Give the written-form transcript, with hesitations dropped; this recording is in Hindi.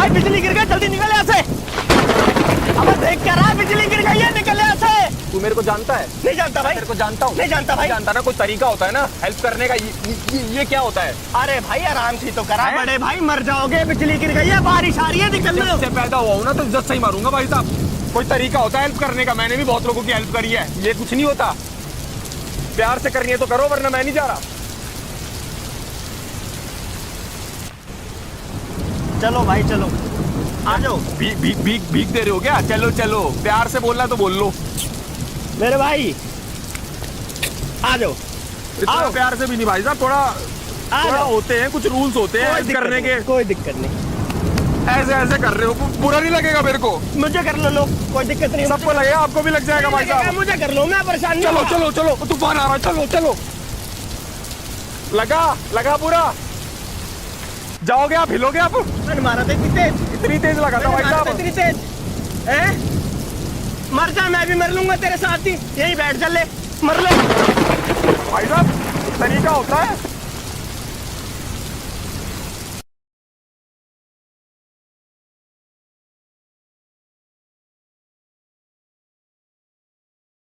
भाई बिजली गिर गई, जल्दी निकल यहाँ से। अबे देख क्या रहा है, बिजली गिर गई है, निकल यहाँ से। तू मेरे को जानता है? नहीं जानता भाई। तेरे को जानता हूँ। नहीं जानता भाई। जानता ना, कोई तरीका होता है ना हेल्प करने का। ये क्या होता है? अरे भाई आराम से तो करा, बड़े भाई मर जाओगे, बिजली गिर गई है, बारिश आ रही है, निकल लो। से पैदा हुआ हूँ ना तो इज्जत से ही मारूंगा भाई साहब। कोई तरीका होता है हेल्प करने का? मैंने भी बहुत लोगों की हेल्प करी है, ये कुछ नहीं होता। प्यार से करनी है तो करो, वरना मैं नहीं जा रहा। चलो भाई चलो, आ जाओ। भीग दे रहे हो क्या? चलो चलो, प्यार से बोलना तो बोल लो। मेरे भाई आ जाओ। इतना प्यार से भी नहीं भाई साहब, थोड़ा होते हैं, कुछ रूल्स होते हैं हेल्प करने के। कोई दिक्कत नहीं। ऐसे ऐसे कर रहे हो, बुरा नहीं लगेगा मेरे को? मुझे कर लो, कोई दिक्कत नहीं। सबको लगेगा, आपको भी लग जाएगा भाई साहब। मुझे कर लो, मैं परेशान नहीं। चलो चलो चलो, तूफान आ रहा है, चलो चलो। लगा पूरा। जाओगे आप, हिलोगे आप? मैंने मारा था इतनी तेज लगा था भाई साहब। इतनी तेज हैं? मर जा, मैं भी मर लूंगा तेरे साथ ही। यहीं बैठ चल ले, मर ले भाई साहब। तरीका होता है।